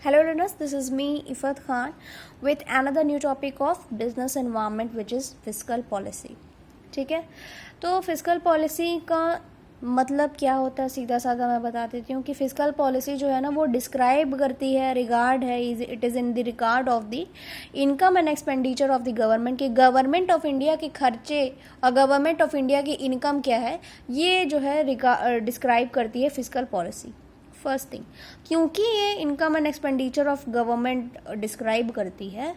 Hello learners, this is me Ifat Khan with another new topic of business environment which is fiscal policy. ठीक है, तो physical policy का मतलब क्या होता है सीधा साधा मैं बता देती हूँ कि फिजिकल पॉलिसी जो है ना वो डिस्क्राइब करती है, रिगार्ड है, it is in the regard of the income and expenditure of the government कि गवर्नमेंट ऑफ इंडिया के खर्चे और गवर्नमेंट ऑफ इंडिया की इनकम क्या है, ये जो है डिस्क्राइब करती है फिजिकल पॉलिसी. फर्स्ट थिंग, क्योंकि ये income and expenditure of government describe करती है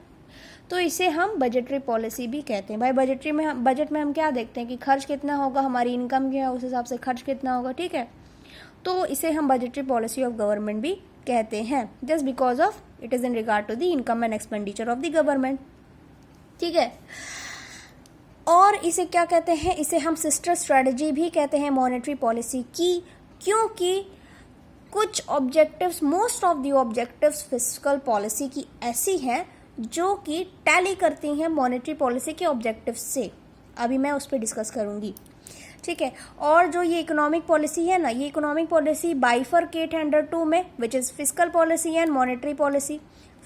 तो इसे हम बजटरी पॉलिसी भी कहते हैं. भाई बजट में हम क्या देखते हैं कि खर्च कितना होगा, हमारी इनकम क्या है, उस हिसाब से खर्च कितना होगा. ठीक है, तो इसे हम बजटरी पॉलिसी ऑफ गवर्नमेंट भी कहते हैं just because of it is in regard to the income and expenditure of the government. ठीक है, और इसे क्या कहते हैं, इसे हम सिस्टर स्ट्रेटजी भी कहते हैं मॉनेटरी पॉलिसी की, क्योंकि कुछ objectives, most of the objectives fiscal policy की ऐसी हैं जो कि टैली करती हैं मॉनेटरी पॉलिसी के ऑब्जेक्टिव्स से. अभी मैं उस पर डिस्कस करूंगी. ठीक है, और जो ये इकोनॉमिक पॉलिसी है ना, ये economic policy bifurcate under two में which is fiscal policy and monetary policy.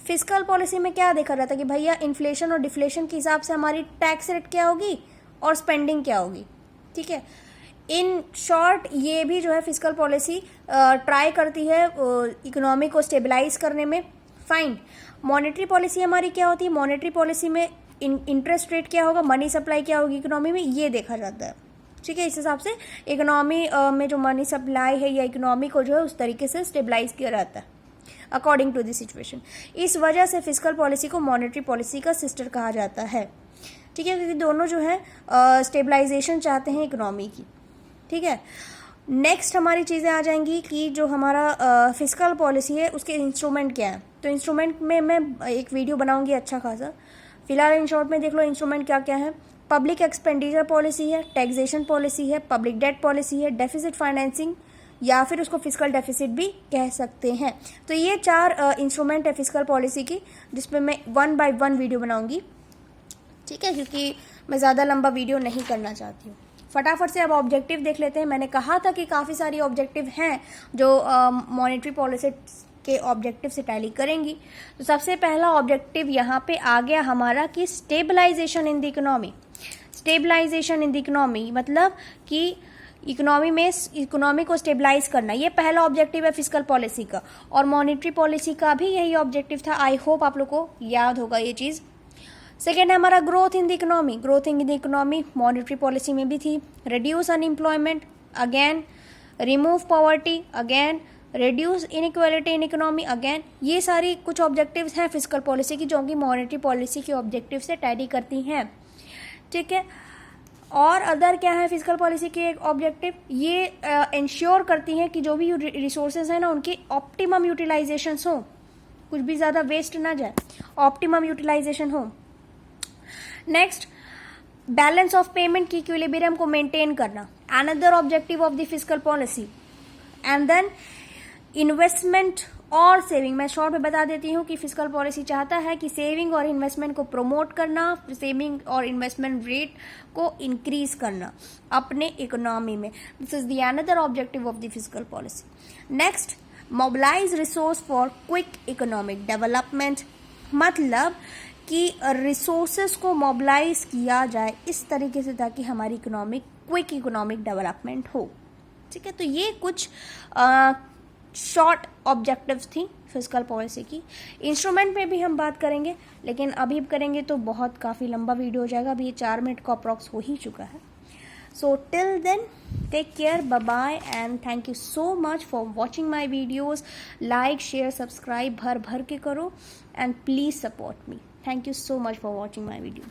Fiscal policy में क्या देखा जाता है कि भैया इन्फ्लेशन और डिफ्लेशन के हिसाब से हमारी टैक्स रेट क्या होगी और स्पेंडिंग क्या होगी. ठीक है, इन शॉर्ट ये भी जो है फिस्कल पॉलिसी ट्राई करती है इकोनॉमी को स्टेबलाइज करने में. फाइन. मॉनेटरी पॉलिसी हमारी क्या होती है, मॉनेटरी पॉलिसी में इंटरेस्ट रेट क्या होगा, मनी सप्लाई क्या होगी इकोनॉमी में, ये देखा जाता है. ठीक है, इस हिसाब से इकोनॉमी में जो मनी सप्लाई है या इकोनॉमी को जो है उस तरीके से स्टेबलाइज किया जाता है अकॉर्डिंग टू द सिचुएशन. इस वजह से फिस्कल पॉलिसी को मॉनेटरी पॉलिसी का सिस्टर कहा जाता है. ठीक है, क्योंकि दोनों जो है स्टेबलाइजेशन चाहते हैं इकोनॉमी की. ठीक है, नेक्स्ट हमारी चीज़ें आ जाएंगी कि जो हमारा फिस्कल पॉलिसी है उसके इंस्ट्रूमेंट क्या है. तो इंस्ट्रूमेंट में मैं एक वीडियो बनाऊंगी अच्छा खासा. फिलहाल इन शॉर्ट में देख लो इंस्ट्रूमेंट क्या क्या है. पब्लिक एक्सपेंडिचर पॉलिसी है, टैक्सेशन पॉलिसी है, पब्लिक डेट पॉलिसी है, डेफिसिट फाइनेंसिंग या फिर उसको फिस्कल डेफिसिट भी कह सकते हैं. तो ये 4 इंस्ट्रूमेंट है फिस्कल पॉलिसी की, जिसमें मैं 1 बाय 1 वीडियो बनाऊंगी. ठीक है, क्योंकि मैं ज़्यादा लंबा वीडियो नहीं करना चाहती हूँ. फटाफट से अब ऑब्जेक्टिव देख लेते हैं. मैंने कहा था कि काफ़ी सारी ऑब्जेक्टिव हैं जो मॉनेटरी पॉलिसी के ऑब्जेक्टिव से टैली करेंगी. तो सबसे पहला ऑब्जेक्टिव यहाँ पे आ गया हमारा कि stabilization in the economy. Stabilization in the economy मतलब कि इकोनॉमी में इकोनॉमी को स्टेबलाइज करना, ये पहला ऑब्जेक्टिव है फिस्कल पॉलिसी का. और मॉनेटरी पॉलिसी का भी यही ऑब्जेक्टिव था. आई होप आप लोग को याद होगा ये चीज़. सेकेंड है हमारा growth in the economy. Growth in the economy monetary policy में भी थी. Reduce unemployment, again. Remove poverty, again. Reduce inequality in economy, again. ये सारी कुछ ऑब्जेक्टिव्स हैं फिस्कल पॉलिसी की जो कि मॉनेटरी पॉलिसी के ऑब्जेक्टिव से टैली करती हैं. ठीक है, और अदर क्या है फिस्कल पॉलिसी के ऑब्जेक्टिव, ये इंश्योर करती हैं कि जो भी रिसोर्सेज हैं ना उनकी ऑप्टिमम यूटिलाइजेशन हो, कुछ भी ज़्यादा वेस्ट ना जाए, ऑप्टिमम यूटिलाइजेशन हो. नेक्स्ट, बैलेंस ऑफ पेमेंट की इक्विलिब्रियम को मेंटेन करना, another objective of the fiscal policy. And then investment और सेविंग. मैं शॉर्ट में बता देती हूँ कि फिस्कल पॉलिसी चाहता है कि सेविंग और इन्वेस्टमेंट को प्रमोट करना, सेविंग और इन्वेस्टमेंट रेट को इंक्रीज करना अपने इकोनॉमी में. This is the another objective of the fiscal policy. Next, mobilize resource for quick economic development, मतलब कि रिसोर्सेस को मोबिलाइज किया जाए इस तरीके से ताकि हमारी क्विक इकोनॉमिक डेवलपमेंट हो. ठीक है, तो ये कुछ शॉर्ट ऑब्जेक्टिव्स थी फिस्कल पॉलिसी की. इंस्ट्रूमेंट में भी हम बात करेंगे, लेकिन अभी करेंगे तो बहुत काफ़ी लंबा वीडियो हो जाएगा. अभी ये 4 मिनट का अप्रॉक्स हो ही चुका है. So till then take care, bye bye and thank you so much for watching my videos. Like, share, subscribe भर भर के करो and please support me. Thank you so much for watching my video.